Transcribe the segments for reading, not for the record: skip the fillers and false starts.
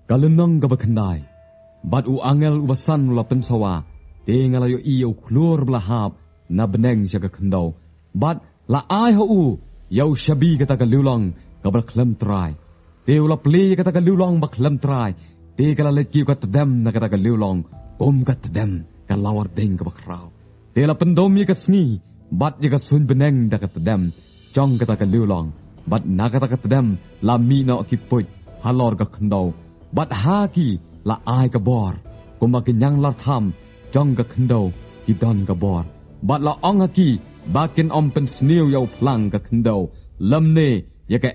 Kalenang gabakandai. Bat u angel ubasan la pensawa. Ngalayo iyo klur belahap na beneng jaga kendau. Bat la ai u yau shabi kata kalulang kabal klem trai. Te ula pli kata kalulang bak klem trai. Te kala leki kata dem na kata kalulang kata dem kalawar deng kabak rau. Te la pendom ye kasngi bat ye kasun beneng da kata dem jong kata kalulang. Bat na kata dem la mi na okiput halor ka kendau. Bat haki la ai ka bor. Kumakin yang lar tham jong ka kendau ki don ka bor. Bat la ong haki bakin om pen sniu yau plang ka kendau. Lam ne ya ka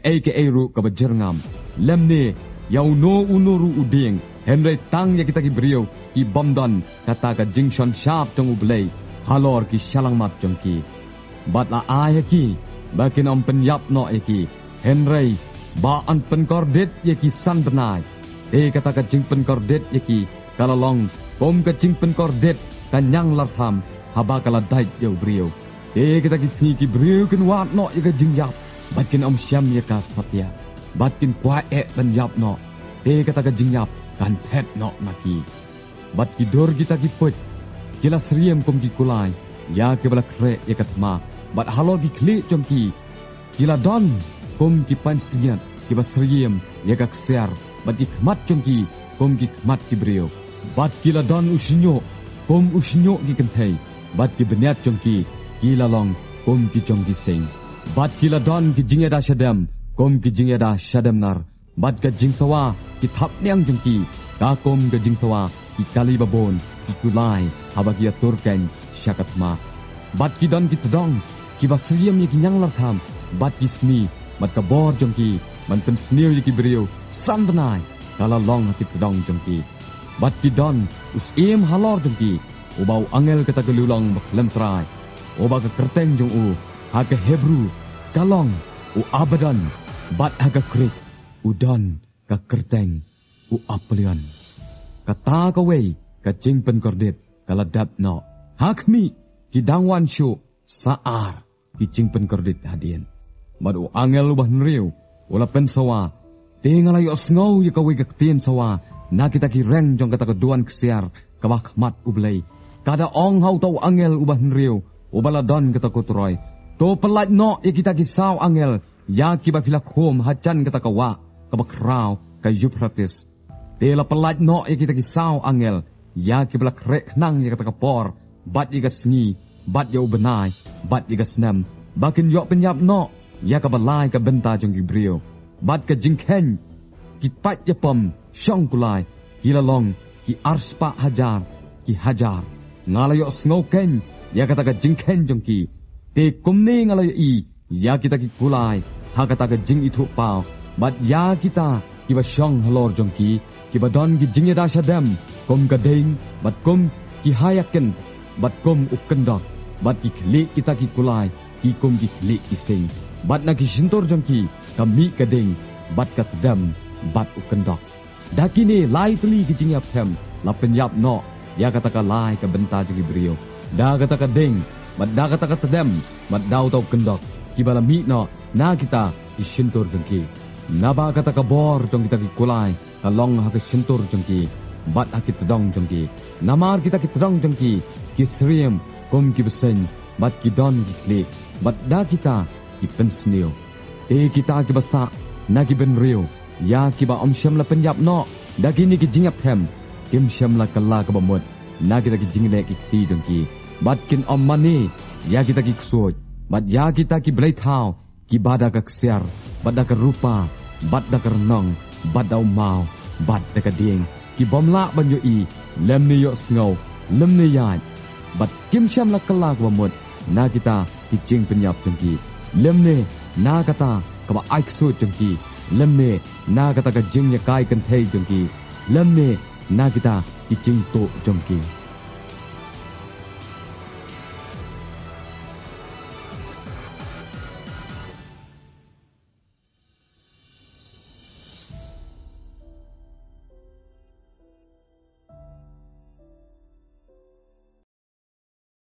ru ka bajerngam. Lam ne yau no unuru uding. Henry tang ya kita ki brio ki bomdan kata ka jingshon sharp jong ublay. Halor ki shalang mat jong ki. Bat la ai haki bakin om pen yap no eki. Henry ba an pen kordet ya ki san benai. Kata ka jing pen kordet ya ki kalalong kom ka jing pen kordet kanyang lartham haba kala dait yau brio. Kita ki sni ki brio kin wat no ya ka jing yap. Batkin om syam ya ka satya. Batkin kwa dan yap no. Kata ka jing yap kan pet no maki. Bat ki dor kita ki put. Kila seriem kom ki kulai. Ya ke bala kre ya ka thma. Bat halor ki kli jom ki. Kila don kom ki pan sinyat. Kiba seriem ya ka kser. Bat ki khmat jom ki kom ki khmat ki brio. Bat kila don usinyo kom usinyo ki kenthei. Bat ki benyat jom ki kila long kom ki jom ki sing. Bat kila don ki jingeda shadam kom ki jingeda shadam nar. Bat ka jingsawa ki thap nyang jom ki ka kom ka jingsawa ki kali babon ki kulai haba ki aturken syakatma. Bat ki don ki tedong ki basriem ki nyang lartham. Bat ki sni bat ka bor jom ki manten sniu ki brio sandanai kala long hati tedong jom ki. Bat ki don us im halor jom ki ubau angel kata gelulong baklem trai. Oba ka kerteng jong u haga Hebrew kalong u abadan bat haga krik udon ka kerteng u apelian. Kata kawai ka jingpen kordet kala dap no. Hakmi ki dangwan syu saar ki jingpen kordet hadien. Bat u angel ubah nriu ula pensawa. Tingalayo asngau ya kawai ka tien sawa. Na kita ki reng jong kata keduan kesiar kabak mat ublay. Kada ong hau tau angel ubah nriu ubaladon kata kutroy. To pelat no ya kita kisau angel ya kiba pilak hom hajan kata kawa kabak rau ka Euphrates. Tela pelat no ya kita kisau angel ya kiba krek nang ya kata kapor bat ya sngi bat ya ubenai bat ya snam bakin yo penyap no ya kabalai ka benta jong gibrio bat ka jingken ki pat ya pom syong kulai kila long ki arspa hajar ki hajar ngalayo sngoken ya kata ka jingken jong ki te kumne ngalayo i ya kita ki kulai ha kata ka jing itu pau bat ya kita ki ba syong halor jong ki badon ki jing ya shadam kom ka ding bat kom ki hayaken bat kom ukendok bat ki kli kita ki kulai ki kom ki kli ising bat na ki sintor jong ki kami ka ding bat ka tedam bat ukendok dakini lai teli ki jing ya phem la penyap no ya kata ka lai ka benta jong brio da kata ka ding bat da kata ka tedam bat dau tau kendok ki bala mi no na kita ki sintor jong ki naba kata ka bor jong kita ki kulai kalong ha ka sintor jong ki bat ha ki tedong jong ki namar kita ki tedong jong ki sriem kom ki besen bat ki don ki kli bat da kita ki pensnio kita ki basa na ki ben rio ya ki ba om syam la penyap no da kini ki jingap hem kim syam la kala ka bamut na kita ki jingle ki ti jong ki bat kin om mani ya kita ki ksoj bat ya kita ki blai thau ki bada ka ksiar bat da ka rupa bat da ka renong bat da mau bat da ka ding ki bomla ban yo i lem ni yo sngo lem ni yat bat kim syam la kala ka bamut na kita ki jing penyap jong ki lem ne na kata ka ba ai ksoj jong ki lem ne na kata ka jing ya kai kan thei jong ki lem ne na kita ki jing to jong ki